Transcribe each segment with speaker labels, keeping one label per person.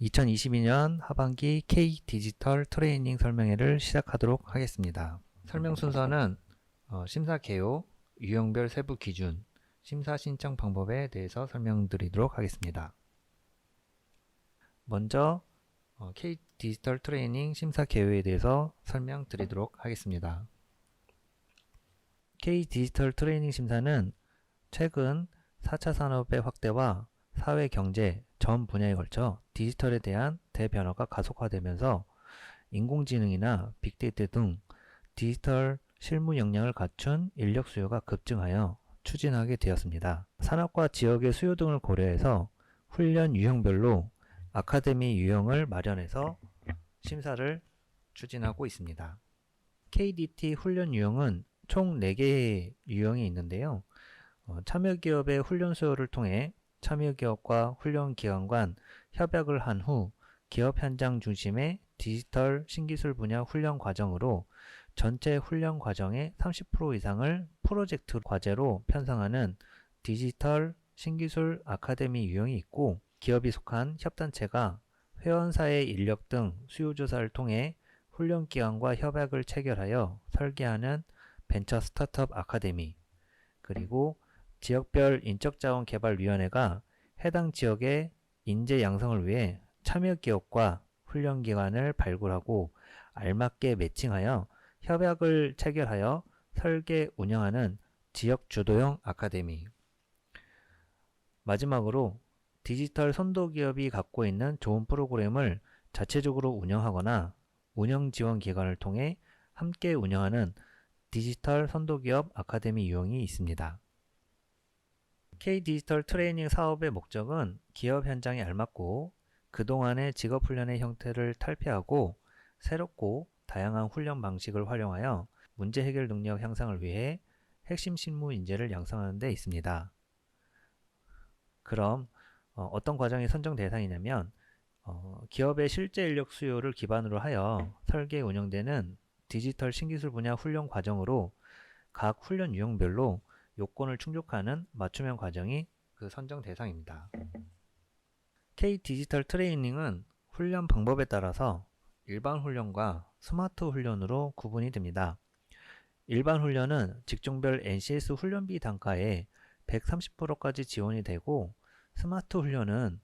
Speaker 1: 2022년 하반기 K 디지털 트레이닝 설명회를 시작하도록 하겠습니다. 설명 순서는 심사 개요, 유형별 세부 기준, 심사 신청 방법에 대해서 설명드리도록 하겠습니다. 먼저 K 디지털 트레이닝 심사 개요에 대해서 설명드리도록 하겠습니다. K 디지털 트레이닝 심사는 최근 4차 산업의 확대와 사회, 경제 전 분야에 걸쳐 디지털에 대한 대변화가 가속화되면서 인공지능이나 빅데이터 등 디지털 실무 역량을 갖춘 인력 수요가 급증하여 추진하게 되었습니다. 산업과 지역의 수요 등을 고려해서 훈련 유형별로 아카데미 유형을 마련해서 심사를 추진하고 있습니다. KDT 훈련 유형은 총 4개의 유형이 있는데요. 참여기업의 훈련 수요를 통해 참여기업과 훈련기관 간 협약을 한 후 기업 현장 중심의 디지털 신기술 분야 훈련 과정으로 전체 훈련 과정의 30% 이상을 프로젝트 과제로 편성하는 디지털 신기술 아카데미 유형이 있고, 기업이 속한 협단체가 회원사의 인력 등 수요조사를 통해 훈련기관과 협약을 체결하여 설계하는 벤처 스타트업 아카데미, 그리고 지역별 인적자원개발위원회가 해당 지역의 인재 양성을 위해 참여기업과 훈련기관을 발굴하고 알맞게 매칭하여 협약을 체결하여 설계, 운영하는 지역주도형 아카데미. 마지막으로 디지털 선도기업이 갖고 있는 좋은 프로그램을 자체적으로 운영하거나 운영지원기관을 통해 함께 운영하는 디지털 선도기업 아카데미 유형이 있습니다. K 디지털 트레이닝 사업의 목적은 기업 현장에 알맞고 그동안의 직업훈련의 형태를 탈피하고 새롭고 다양한 훈련 방식을 활용하여 문제 해결 능력 향상을 위해 핵심 실무 인재를 양성하는 데 있습니다. 그럼 어떤 과정이 선정 대상이냐면 기업의 실제 인력 수요를 기반으로 하여 설계 운영되는 디지털 신기술 분야 훈련 과정으로 각 훈련 유형별로 요건을 충족하는 맞춤형 과정이 그 선정 대상입니다. K 디지털 트레이닝은 훈련 방법에 따라서 일반 훈련과 스마트 훈련으로 구분이 됩니다. 일반 훈련은 직종별 NCS 훈련비 단가의 130%까지 지원이 되고, 스마트 훈련은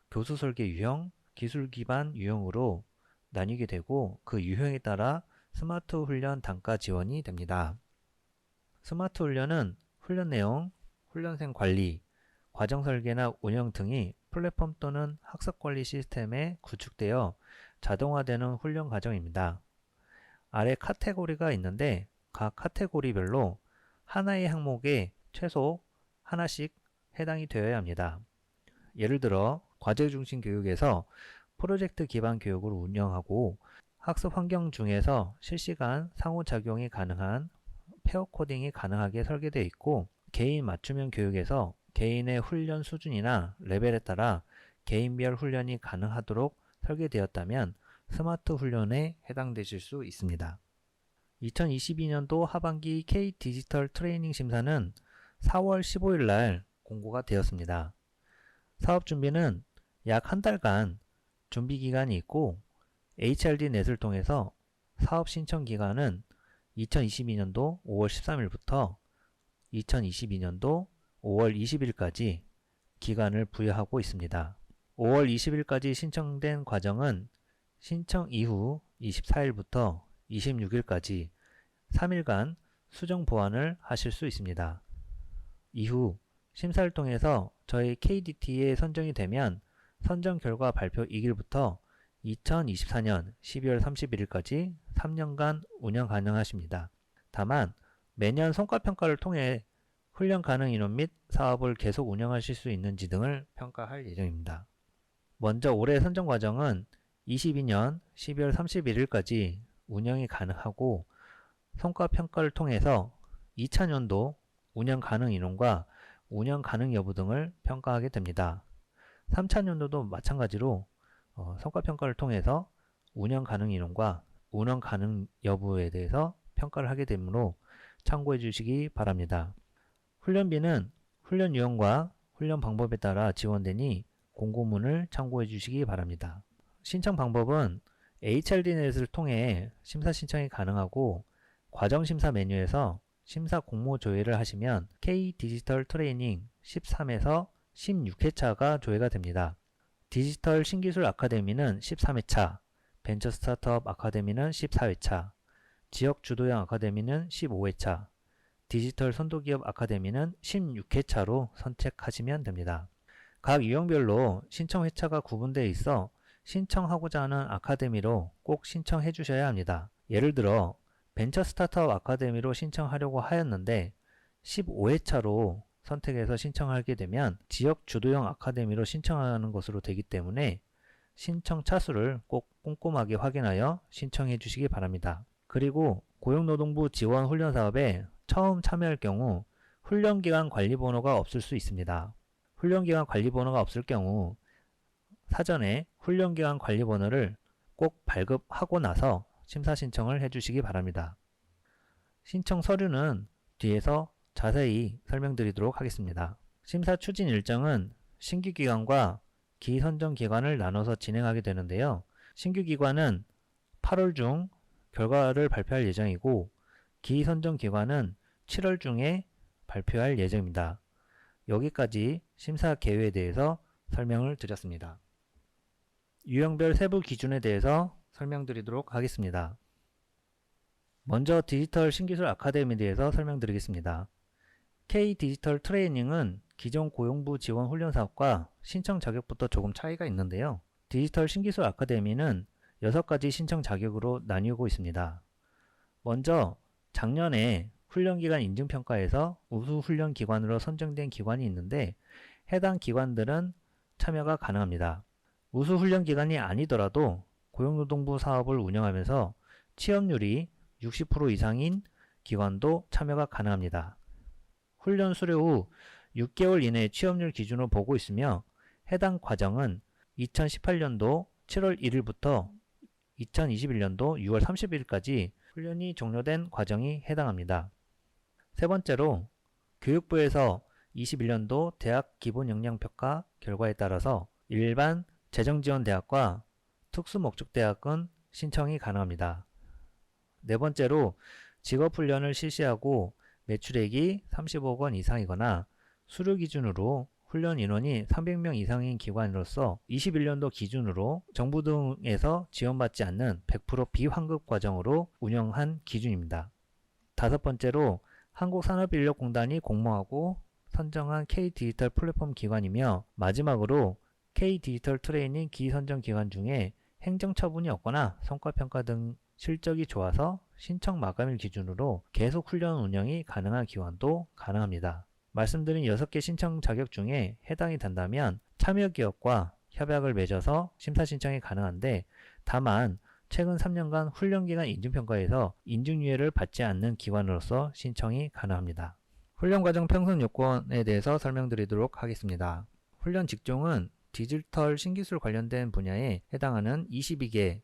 Speaker 1: 교수 설계 유형, 기술 기반 유형으로 나뉘게 되고 그 유형에 따라 스마트 훈련 단가 지원이 됩니다. 스마트 훈련은 훈련 내용, 훈련생 관리, 과정 설계나 운영 등이 플랫폼 또는 학습 관리 시스템에 구축되어 자동화되는 훈련 과정입니다. 아래 카테고리가 있는데 각 카테고리별로 하나의 항목에 최소 하나씩 해당이 되어야 합니다. 예를 들어 과제 중심 교육에서 프로젝트 기반 교육을 운영하고, 학습 환경 중에서 실시간 상호작용이 가능한 페어 코딩이 가능하게 설계되어 있고, 개인 맞춤형 교육에서 개인의 훈련 수준이나 레벨에 따라 개인별 훈련이 가능하도록 설계되었다면 스마트 훈련에 해당되실 수 있습니다. 2022년도 하반기 K 디지털 트레이닝 심사는 4월 15일 날 공고가 되었습니다. 사업 준비는 약 한 달간 준비 기간이 있고, HRD 넷을 통해서 사업 신청 기간은 2022년도 5월 13일부터 2022년도 5월 20일까지 기간을 부여하고 있습니다. 5월 20일까지 신청된 과정은 신청 이후 24일부터 26일까지 3일간 수정 보완을 하실 수 있습니다. 이후 심사를 통해서 저희 KDT에 선정이 되면 선정 결과 발표 2일부터 2024년 12월 31일까지 3년간 운영 가능하십니다. 다만 매년 성과평가를 통해 훈련 가능 인원 및 사업을 계속 운영하실 수 있는지 등을 평가할 예정입니다. 먼저 올해 선정 과정은 22년 12월 31일까지 운영이 가능하고, 성과평가를 통해서 2차년도 운영 가능 인원과 운영 가능 여부 등을 평가하게 됩니다. 3차년도도 마찬가지로 성과평가를 통해서 운영 가능 인원과 운영 가능 여부에 대해서 평가를 하게 되므로 참고해 주시기 바랍니다. 훈련비는 훈련 유형과 훈련 방법에 따라 지원되니 공고문을 참고해 주시기 바랍니다. 신청 방법은 HRD넷을 통해 심사 신청이 가능하고 과정 심사 메뉴에서 심사 공모 조회를 하시면 K 디지털 트레이닝 13에서 16회차가 조회가 됩니다. 디지털 신기술 아카데미는 13회차, 벤처 스타트업 아카데미는 14회차, 지역 주도형 아카데미는 15회차, 디지털 선도기업 아카데미는 16회차로 선택하시면 됩니다. 각 유형별로 신청 회차가 구분되어 있어 신청하고자 하는 아카데미로 꼭 신청해 주셔야 합니다. 예를 들어 벤처 스타트업 아카데미로 신청하려고 하였는데 15회차로 선택해서 신청하게 되면 지역 주도형 아카데미로 신청하는 것으로 되기 때문에 신청 차수를 꼭 꼼꼼하게 확인하여 신청해 주시기 바랍니다. 그리고 고용노동부 지원 훈련 사업에 처음 참여할 경우 훈련기간 관리번호가 없을 수 있습니다. 훈련기간 관리번호가 없을 경우 사전에 훈련기간 관리번호를 꼭 발급하고 나서 심사 신청을 해주시기 바랍니다. 신청 서류는 뒤에서 자세히 설명드리도록 하겠습니다. 심사 추진 일정은 신규 기관과 기선정 기관을 나눠서 진행하게 되는데요. 신규 기관은 8월 중 결과를 발표할 예정이고 기선정 기관은 7월 중에 발표할 예정입니다. 여기까지 심사 개요에 대해서 설명을 드렸습니다. 유형별 세부 기준에 대해서 설명드리도록 하겠습니다. 먼저 디지털 신기술 아카데미에 대해서 설명드리겠습니다. K 디지털 트레이닝은 기존 고용부 지원 훈련 사업과 신청 자격부터 조금 차이가 있는데요. 디지털 신기술 아카데미는 6가지 신청 자격으로 나뉘고 있습니다. 먼저 작년에 훈련기간 인증평가에서 우수 훈련 기관으로 선정된 기관이 있는데 해당 기관들은 참여가 가능합니다. 우수 훈련 기관이 아니더라도 고용노동부 사업을 운영하면서 취업률이 60% 이상인 기관도 참여가 가능합니다. 훈련 수료 후 6개월 이내 취업률 기준으로 보고 있으며 해당 과정은 2018년도 7월 1일부터 2021년도 6월 30일까지 훈련이 종료된 과정이 해당합니다. 세 번째로 교육부에서 21년도 대학 기본역량평가 결과에 따라서 일반 재정지원대학과 특수목적대학은 신청이 가능합니다. 네 번째로 직업훈련을 실시하고 매출액이 30억 원 이상이거나 수료 기준으로 훈련 인원이 300명 이상인 기관으로서 21년도 기준으로 정부 등에서 지원받지 않는 100% 비환급 과정으로 운영한 기준입니다. 다섯 번째로 한국산업인력공단이 공모하고 선정한 K-디지털 플랫폼 기관이며 마지막으로 K-디지털 트레이닝 기선정 기관 중에 행정처분이 없거나 성과평가 등 실적이 좋아서 신청 마감일 기준으로 계속 훈련 운영이 가능한 기관도 가능합니다. 말씀드린 6개 신청 자격 중에 해당이 된다면 참여기업과 협약을 맺어서 심사 신청이 가능한데 다만 최근 3년간 훈련기간 인증평가에서 인증유예를 받지 않는 기관으로서 신청이 가능합니다. 훈련과정 편성 요건에 대해서 설명드리도록 하겠습니다. 훈련 직종은 디지털 신기술 관련된 분야에 해당하는 22개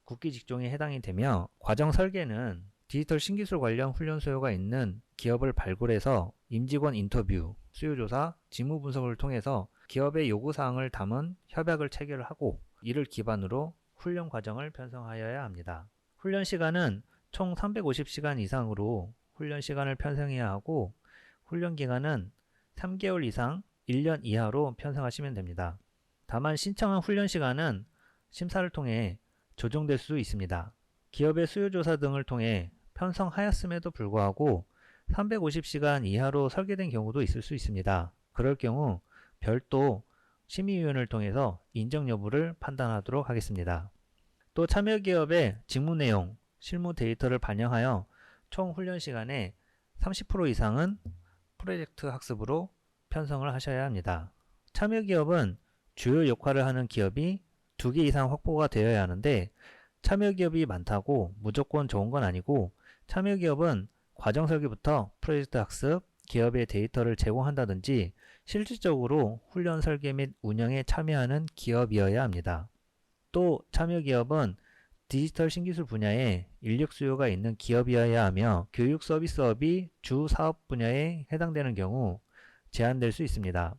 Speaker 1: 국기 직종에 해당이 되며 과정 설계는 디지털 신기술 관련 훈련 수요가 있는 기업을 발굴해서 임직원 인터뷰, 수요조사, 직무 분석을 통해서 기업의 요구사항을 담은 협약을 체결하고 이를 기반으로 훈련 과정을 편성하여야 합니다. 훈련 시간은 총 350시간 이상으로 훈련 시간을 편성해야 하고 훈련 기간은 3개월 이상 1년 이하로 편성하시면 됩니다. 다만 신청한 훈련 시간은 심사를 통해 조정될 수 있습니다. 기업의 수요조사 등을 통해 편성하였음에도 불구하고 350시간 이하로 설계된 경우도 있을 수 있습니다. 그럴 경우 별도 심의위원을 통해서 인정 여부를 판단하도록 하겠습니다. 또 참여기업의 직무 내용, 실무 데이터를 반영하여 총 훈련 시간의 30% 이상은 프로젝트 학습으로 편성을 하셔야 합니다. 참여기업은 주요 역할을 하는 기업이 2개 이상 확보가 되어야 하는데 참여기업이 많다고 무조건 좋은 건 아니고 참여기업은 과정 설계부터 프로젝트 학습, 기업의 데이터를 제공한다든지 실질적으로 훈련 설계 및 운영에 참여하는 기업이어야 합니다. 또 참여기업은 디지털 신기술 분야에 인력 수요가 있는 기업이어야 하며 교육 서비스업이 주 사업 분야에 해당되는 경우 제한될 수 있습니다.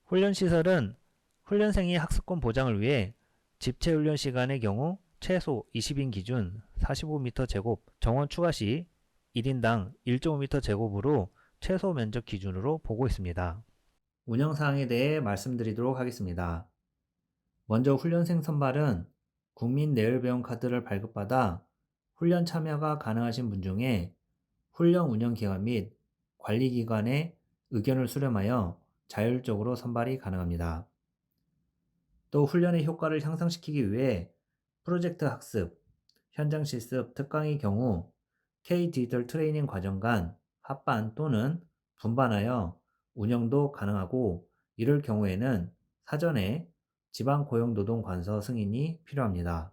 Speaker 1: 훈련 시설은 훈련생이 학습권 보장을 위해 집체 훈련 시간의 경우 최소 20인 기준 45m 제곱, 정원 추가 시 1인당 1.5m 제곱으로 최소 면적 기준으로 보고 있습니다. 운영사항에 대해 말씀드리도록 하겠습니다. 먼저 훈련생 선발은 국민 내일배움 카드를 발급받아 훈련 참여가 가능하신 분 중에 훈련 운영기관 및 관리기관의 의견을 수렴하여 자율적으로 선발이 가능합니다. 또 훈련의 효과를 향상시키기 위해 프로젝트 학습, 현장 실습, 특강의 경우 K 디지털 트레이닝 과정 간 합반 또는 분반하여 운영도 가능하고, 이럴 경우에는 사전에 지방고용노동관서 승인이 필요합니다.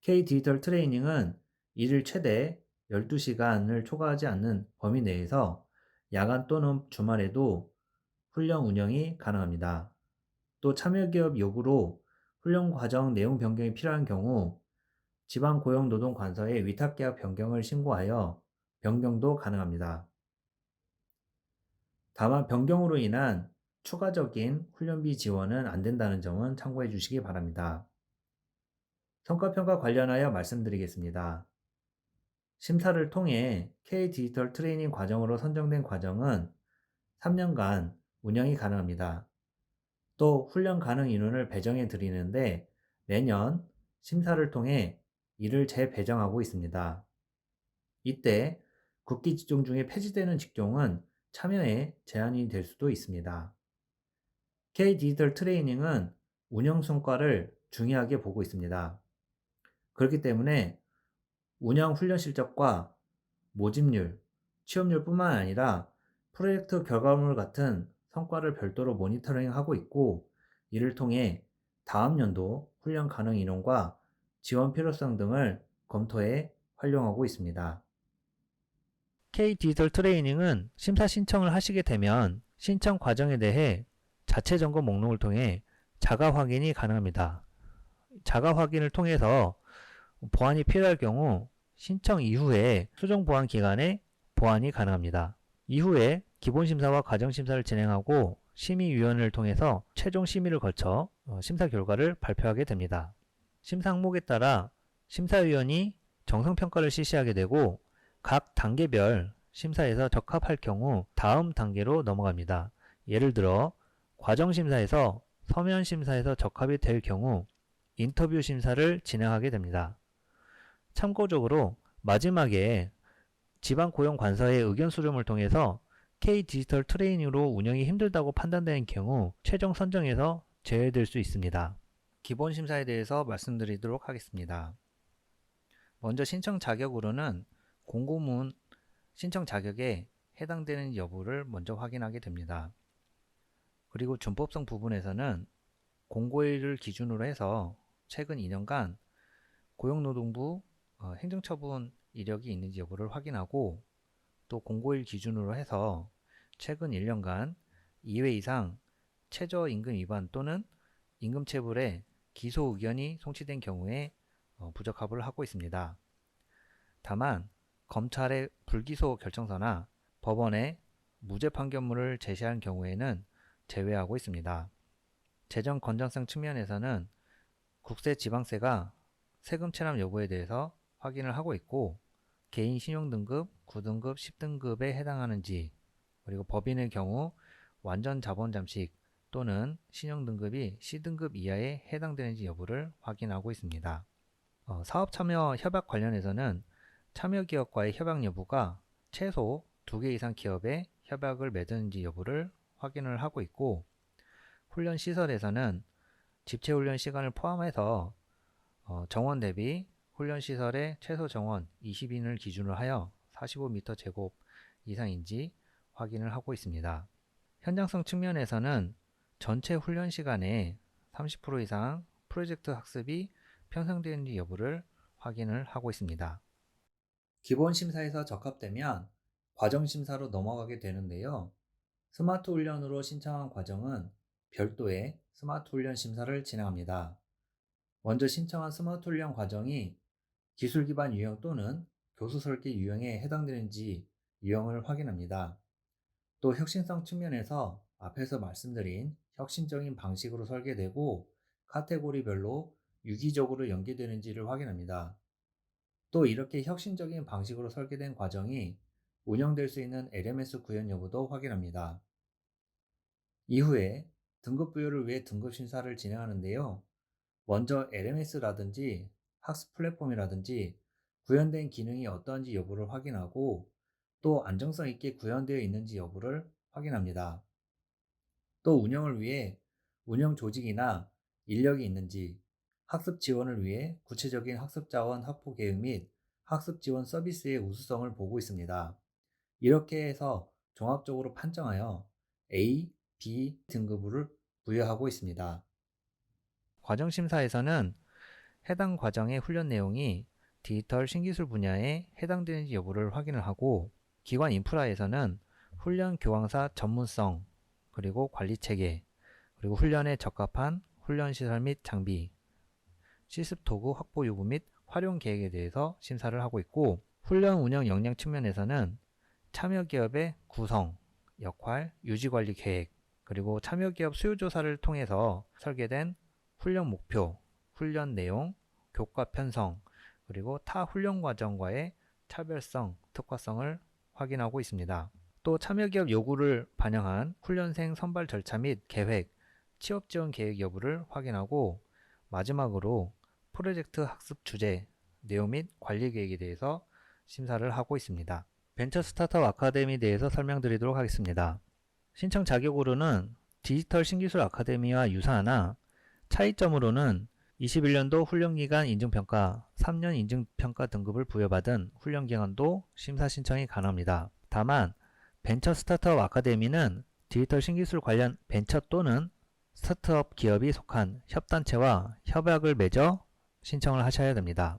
Speaker 1: K 디지털 트레이닝은 일일 최대 12시간을 초과하지 않는 범위 내에서 야간 또는 주말에도 훈련 운영이 가능합니다. 또 참여기업 요구로 훈련 과정 내용 변경이 필요한 경우 지방고용노동관서에 위탁계약 변경을 신고하여 변경도 가능합니다. 다만 변경으로 인한 추가적인 훈련비 지원은 안 된다는 점은 참고해 주시기 바랍니다. 성과평가 관련하여 말씀드리겠습니다. 심사를 통해 K 디지털 트레이닝 과정으로 선정된 과정은 3년간 운영이 가능합니다. 또 훈련 가능 인원을 배정해 드리는데 매년 심사를 통해 이를 재배정하고 있습니다. 이때 국기 직종 중에 폐지되는 직종은 참여에 제한이 될 수도 있습니다. K 디지털 트레이닝은 운영 성과를 중요하게 보고 있습니다. 그렇기 때문에 운영 훈련 실적과 모집률, 취업률뿐만 아니라 프로젝트 결과물 같은 성과를 별도로 모니터링하고 있고, 이를 통해 다음 연도 훈련 가능 인원과 지원 필요성 등을 검토해 활용하고 있습니다. K 디지털 트레이닝은 심사 신청을 하시게 되면 신청 과정에 대해 자체 점검 목록을 통해 자가 확인이 가능합니다. 자가 확인을 통해서 보완이 필요할 경우 신청 이후에 수정 보완 기간에 보완이 가능합니다. 이후에 기본심사와 과정심사를 진행하고 심의위원회를 통해서 최종 심의를 거쳐 심사 결과를 발표하게 됩니다. 심사 항목에 따라 심사위원이 정성평가를 실시하게 되고 각 단계별 심사에서 적합할 경우 다음 단계로 넘어갑니다. 예를 들어 과정심사에서 서면심사에서 적합이 될 경우 인터뷰 심사를 진행하게 됩니다. 참고적으로 마지막에 지방고용관서의 의견 수렴을 통해서 K 디지털 트레이닝으로 운영이 힘들다고 판단되는 경우 최종 선정에서 제외될 수 있습니다. 기본 심사에 대해서 말씀드리도록 하겠습니다. 먼저 신청 자격으로는 공고문 신청 자격에 해당되는 여부를 먼저 확인하게 됩니다. 그리고 준법성 부분에서는 공고일을 기준으로 해서 최근 2년간 고용노동부 행정처분 이력이 있는지 여부를 확인하고, 또 공고일 기준으로 해서 최근 1년간 2회 이상 최저임금 위반 또는 임금체불에 기소 의견이 송치된 경우에 부적합을 하고 있습니다. 다만 검찰의 불기소 결정서나 법원의 무죄 판결문을 제시한 경우에는 제외하고 있습니다. 재정 건전성 측면에서는 국세, 지방세가 세금 체납 여부에 대해서 확인을 하고 있고, 개인 신용등급 9등급, 10등급에 해당하는지, 그리고 법인의 경우 완전 자본 잠식 또는 신용등급이 C등급 이하에 해당되는지 여부를 확인하고 있습니다. 사업 참여 협약 관련해서는 참여 기업과의 협약 여부가 최소 2개 이상 기업에 협약을 맺었는지 여부를 확인을 하고 있고, 훈련 시설에서는 집체 훈련 시간을 포함해서 정원 대비 훈련 시설의 최소 정원 20인을 기준으로 하여 45m 제곱 이상인지 확인을 하고 있습니다. 현장성 측면에서는 전체 훈련 시간에 30% 이상 프로젝트 학습이 편성되는지 여부를 확인을 하고 있습니다. 기본 심사에서 적합되면 과정 심사로 넘어가게 되는데요. 스마트 훈련으로 신청한 과정은 별도의 스마트 훈련 심사를 진행합니다. 먼저 신청한 스마트 훈련 과정이 기술 기반 유형 또는 교수 설계 유형에 해당되는지 유형을 확인합니다. 또 혁신성 측면에서 앞에서 말씀드린 혁신적인 방식으로 설계되고 카테고리별로 유기적으로 연계되는지를 확인합니다. 또 이렇게 혁신적인 방식으로 설계된 과정이 운영될 수 있는 LMS 구현 여부도 확인합니다. 이후에 등급 부여를 위해 등급 심사를 진행하는데요. 먼저 LMS라든지 학습 플랫폼이라든지 구현된 기능이 어떠한지 여부를 확인하고 또 안정성 있게 구현되어 있는지 여부를 확인합니다. 또 운영을 위해 운영 조직이나 인력이 있는지, 학습 지원을 위해 구체적인 학습 자원 확보 계획 및 학습 지원 서비스의 우수성을 보고 있습니다. 이렇게 해서 종합적으로 판정하여 A, B 등급을 부여하고 있습니다. 과정심사에서는 해당 과정의 훈련 내용이 디지털 신기술 분야에 해당되는지 여부를 확인을 하고, 기관 인프라에서는 훈련 교황사 전문성, 그리고 관리 체계, 그리고 훈련에 적합한 훈련 시설 및 장비, 실습 도구 확보 요구 및 활용 계획에 대해서 심사를 하고 있고, 훈련 운영 역량 측면에서는 참여 기업의 구성, 역할, 유지 관리 계획, 그리고 참여 기업 수요 조사를 통해서 설계된 훈련 목표, 훈련 내용, 교과 편성, 그리고 타 훈련 과정과의 차별성, 특화성을 확인하고 있습니다. 또 참여 기업 요구를 반영한 훈련생 선발 절차 및 계획, 취업 지원 계획 여부를 확인하고, 마지막으로 프로젝트 학습 주제, 내용 및 관리 계획에 대해서 심사를 하고 있습니다. 벤처 스타트업 아카데미에 대해서 설명드리도록 하겠습니다. 신청 자격으로는 디지털 신기술 아카데미와 유사하나 차이점으로는 21년도 훈련기간 인증평가, 3년 인증평가 등급을 부여받은 훈련기관도 심사 신청이 가능합니다. 다만 벤처 스타트업 아카데미는 디지털 신기술 관련 벤처 또는 스타트업 기업이 속한 협단체와 협약을 맺어 신청을 하셔야 됩니다.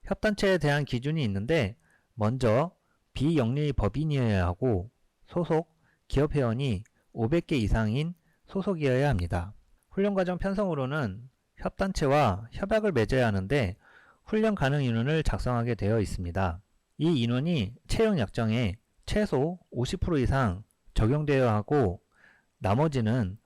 Speaker 1: 협단체에 대한 기준이 있는데, 먼저 비영리 법인이어야 하고 소속 기업 회원이 500개 이상인 소속이어야 합니다. 훈련과정 편성으로는 협단체와 협약을 맺어야 하는데 훈련 가능 인원을 작성하게 되어 있습니다. 이 인원이 채용 약정에 최소 50% 이상 적용되어야 하고, 나머지는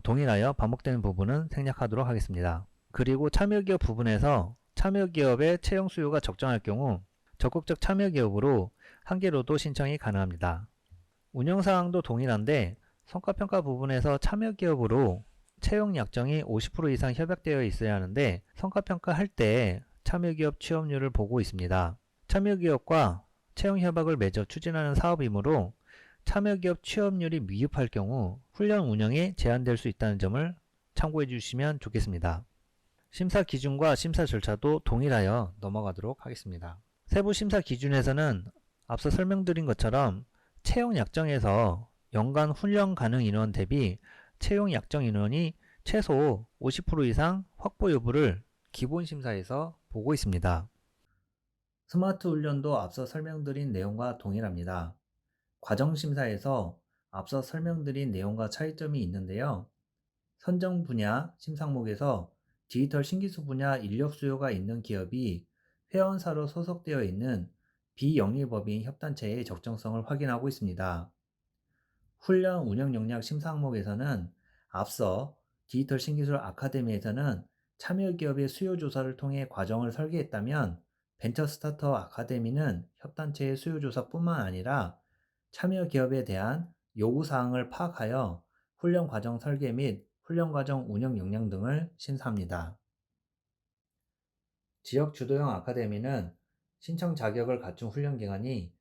Speaker 1: 동일하여 반복되는 부분은 생략하도록 하겠습니다. 그리고 참여기업 부분에서 참여기업의 채용 수요가 적정할 경우 적극적 참여기업으로 한 개로도 신청이 가능합니다. 운영사항도 동일한데 성과평가 부분에서 참여기업으로 채용 약정이 50% 이상 협약되어 있어야 하는데, 성과평가 할 때 참여기업 취업률을 보고 있습니다. 참여기업과 채용 협약을 맺어 추진하는 사업이므로 참여기업 취업률이 미흡할 경우 훈련 운영에 제한될 수 있다는 점을 참고해 주시면 좋겠습니다. 심사 기준과 심사 절차도 동일하여 넘어가도록 하겠습니다. 세부 심사 기준에서는 앞서 설명드린 것처럼 채용 약정에서 연간 훈련 가능 인원 대비 채용 약정 인원이 최소 50% 이상 확보 여부를 기본 심사에서 보고 있습니다. 스마트 훈련도 앞서 설명드린 내용과 동일합니다. 과정 심사에서 앞서 설명드린 내용과 차이점이 있는데요. 선정 분야 심사목에서 디지털 신기술 분야 인력 수요가 있는 기업이 회원사로 소속되어 있는 비영리법인 협단체의 적정성을 확인하고 있습니다. 훈련 운영 역량 심사 항목에서는 앞서 디지털 신기술 아카데미에서는 참여 기업의 수요 조사를 통해 과정을 설계했다면, 벤처 스타트업 아카데미는 협단체의 수요 조사뿐만 아니라 참여 기업에 대한 요구 사항을 파악하여 훈련 과정 설계 및 훈련 과정 운영 역량 등을 심사합니다. 지역 주도형 아카데미는 신청 자격을 갖춘 훈련기관이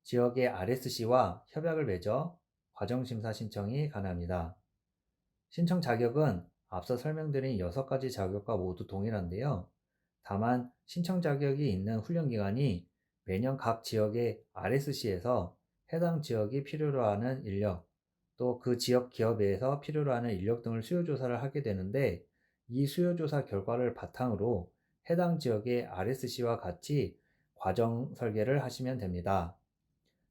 Speaker 1: 지역의 RSC와 협약을 맺어 과정심사 신청이 가능합니다. 신청 자격은 앞서 설명드린 6가지 자격과 모두 동일한데요. 다만 신청 자격이 있는 훈련기관이 매년 각 지역의 RSC에서 해당 지역이 필요로 하는 인력, 또 그 지역 기업에서 필요로 하는 인력 등을 수요조사를 하게 되는데, 이 수요조사 결과를 바탕으로 해당 지역의 RSC와 같이 과정 설계를 하시면 됩니다.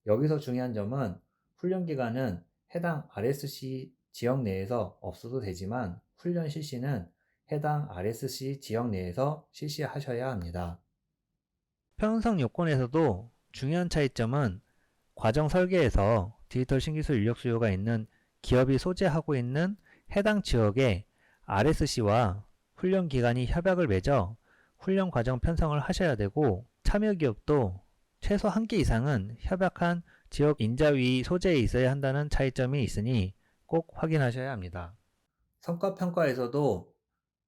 Speaker 1: 여기서 중요한 점은 훈련기간은 해당 RSC 지역 내에서 없어도 되지만 훈련 실시는 해당 RSC 지역 내에서 실시하셔야 합니다. 편성 요건에서도 중요한 차이점은 과정 설계에서 디지털 신기술 인력 수요가 있는 기업이 소재하고 있는 해당 지역의 RSC와 훈련기관이 협약을 맺어 훈련 과정 편성을 하셔야 되고, 참여 기업도 최소 1개 이상은 협약한 지역 인자위 소재에 있어야 한다는 차이점이 있으니 꼭 확인하셔야 합니다. 성과평가에서도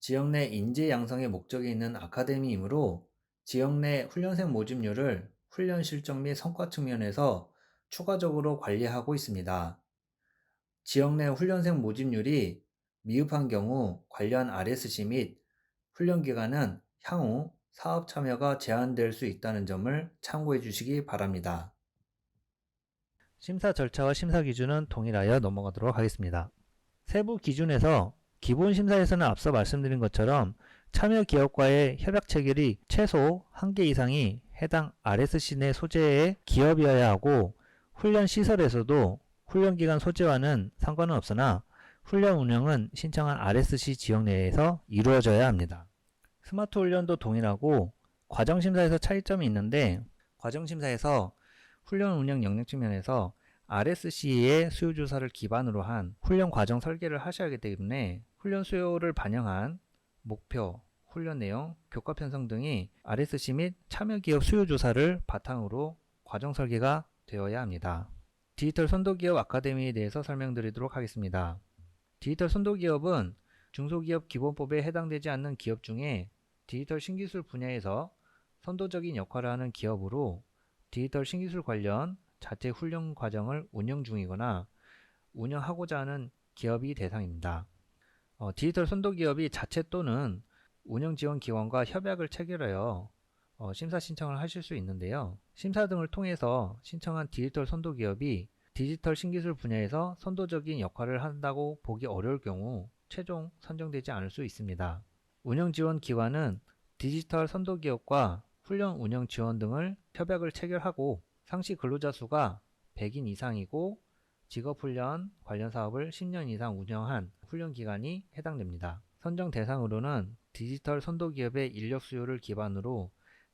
Speaker 1: 지역 내 인재 양성의 목적이 있는 아카데미이므로 지역 내 훈련생 모집률을 훈련 실적 및 성과 측면에서 추가적으로 관리하고 있습니다. 지역 내 훈련생 모집률이 미흡한 경우 관련 RSC 및 훈련 기간은 향후 사업 참여가 제한될 수 있다는 점을 참고해 주시기 바랍니다. 심사 절차와 심사 기준은 동일하여 넘어가도록 하겠습니다. 세부 기준에서 기본 심사에서는 앞서 말씀드린 것처럼 참여 기업과의 협약 체결이 최소 1개 이상이 해당 RSC 내 소재의 기업이어야 하고, 훈련 시설에서도 훈련 기간 소재와는 상관은 없으나 훈련 운영은 신청한 RSC 지역 내에서 이루어져야 합니다. 스마트 훈련도 동일하고 과정 심사에서 차이점이 있는데, 과정 심사에서 훈련 운영 역량 측면에서 RSC의 수요 조사를 기반으로 한 훈련 과정 설계를 하셔야 하기 때문에 훈련 수요를 반영한 목표, 훈련 내용, 교과 편성 등이 RSC 및 참여 기업 수요 조사를 바탕으로 과정 설계가 되어야 합니다. 디지털 선도기업 아카데미에 대해서 설명드리도록 하겠습니다. 디지털 선도기업은 중소기업 기본법에 해당되지 않는 기업 중에 디지털 신기술 분야에서 선도적인 역할을 하는 기업으로 디지털 신기술 관련 자체 훈련 과정을 운영 중이거나 운영하고자 하는 기업이 대상입니다. 디지털 선도기업이 자체 또는 운영지원기관과 협약을 체결하여 심사 신청을 하실 수 있는데요. 심사 등을 통해서 신청한 디지털 선도기업이 디지털 신기술 분야에서 선도적인 역할을 한다고 보기 어려울 경우 최종 선정되지 않을 수 있습니다. 운영지원기관은 디지털 선도기업과 훈련 운영 지원 등을 협약을 체결하고 상시 근로자 수가 100인 이상이고 직업훈련 관련 사업을 10년 이상 운영한 훈련기관이 해당됩니다. 선정 대상으로는 디지털 선도기업의 인력 수요를 기반으로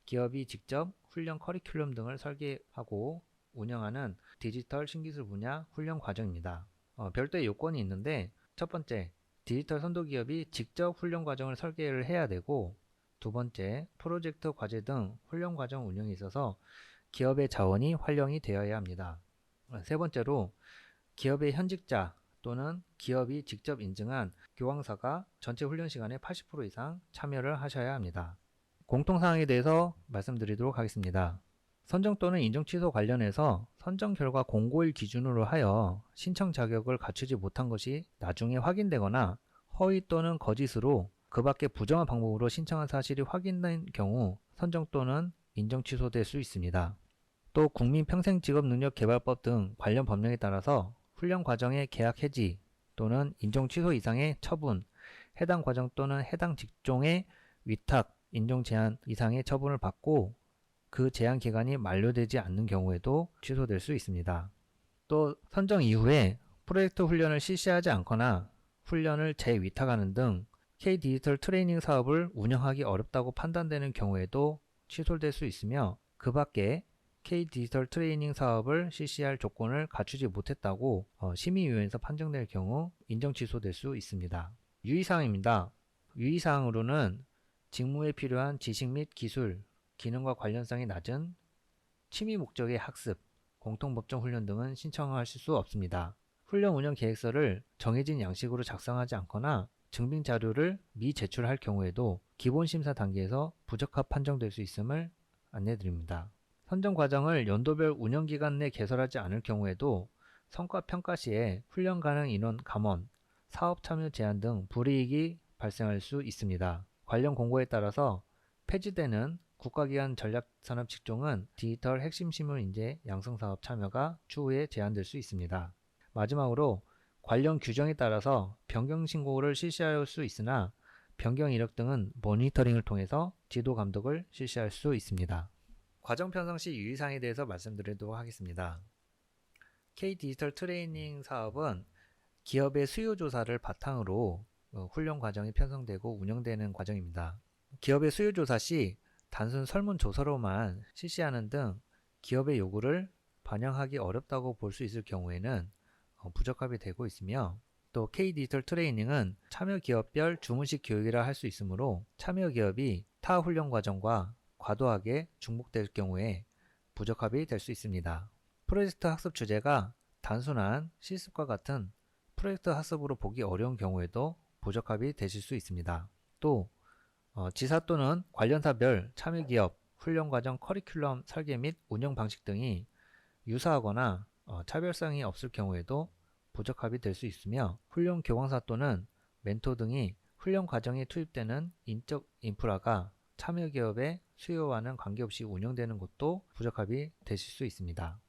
Speaker 1: 기업이 직접 훈련 커리큘럼 등을 설계하고 운영하는 디지털 신기술 분야 훈련 과정입니다. 별도의 요건이 있는데, 첫 번째, 디지털 선도기업이 직접 훈련 과정을 설계를 해야 되고, 두 번째, 프로젝트 과제 등 훈련 과정 운영에 있어서 기업의 자원이 활용이 되어야 합니다. 세 번째로, 기업의 현직자 또는 기업이 직접 인증한 교황사가 전체 훈련 시간의 80% 이상 참여를 하셔야 합니다. 공통사항에 대해서 말씀드리도록 하겠습니다. 선정 또는 인정 취소 관련해서 선정 결과 공고일 기준으로 하여 신청 자격을 갖추지 못한 것이 나중에 확인되거나 허위 또는 거짓으로 그 밖의 부정한 방법으로 신청한 사실이 확인된 경우 선정 또는 인정 취소될 수 있습니다. 또 국민평생직업능력개발법 등 관련 법령에 따라서 훈련 과정의 계약 해지 또는 인정 취소 이상의 처분, 해당 과정 또는 해당 직종의 위탁, 인정 제한 이상의 처분을 받고 그 제한 기간이 만료되지 않는 경우에도 취소될 수 있습니다. 또 선정 이후에 프로젝트 훈련을 실시하지 않거나 훈련을 재위탁하는 등 K-디지털 트레이닝 사업을 운영하기 어렵다고 판단되는 경우에도 취소될 수 있으며, 그 밖에 K-디지털 트레이닝 사업을 실시할 조건을 갖추지 못했다고 심의위원회에서 판정될 경우 인정 취소될 수 있습니다. 유의사항입니다. 유의사항으로는 직무에 필요한 지식 및 기술, 기능과 관련성이 낮은 취미 목적의 학습, 공통법정 훈련 등은 신청하실 수 없습니다. 훈련 운영 계획서를 정해진 양식으로 작성하지 않거나 증빙 자료를 미제출할 경우에도 기본 심사 단계에서 부적합 판정될 수 있음을 안내드립니다. 선정 과정을 연도별 운영기간 내 개설하지 않을 경우에도 성과 평가 시에 훈련 가능 인원 감원, 사업 참여 제한 등 불이익이 발생할 수 있습니다. 관련 공고에 따라서 폐지되는 국가기관 전략산업 직종은 디지털 핵심 실무 인재 양성사업 참여가 추후에 제한될 수 있습니다. 마지막으로 관련 규정에 따라서 변경 신고를 실시할 수 있으나 변경 이력 등은 모니터링을 통해서 지도 감독을 실시할 수 있습니다. 과정 편성 시 유의사항에 대해서 말씀드리도록 하겠습니다. K-디지털 트레이닝 사업은 기업의 수요 조사를 바탕으로 훈련 과정이 편성되고 운영되는 과정입니다. 기업의 수요 조사 시 단순 설문조사로만 실시하는 등 기업의 요구를 반영하기 어렵다고 볼 수 있을 경우에는 부적합이 되고 있으며, 또 K 디지털 트레이닝은 참여 기업별 주문식 교육이라 할 수 있으므로 참여 기업이 타 훈련 과정과 과도하게 중복될 경우에 부적합이 될 수 있습니다. 프로젝트 학습 주제가 단순한 실습과 같은 프로젝트 학습으로 보기 어려운 경우에도 부적합이 되실 수 있습니다. 또 지사 또는 관련사별 참여 기업 훈련 과정 커리큘럼 설계 및 운영 방식 등이 유사하거나 차별성이 없을 경우에도 부적합이 될 수 있으며 훈련 교관사 또는 멘토 등이 훈련 과정에 투입되는 인적 인프라가 참여 기업의 수요와는 관계없이 운영되는 것도 부적합이 되실 수 있습니다.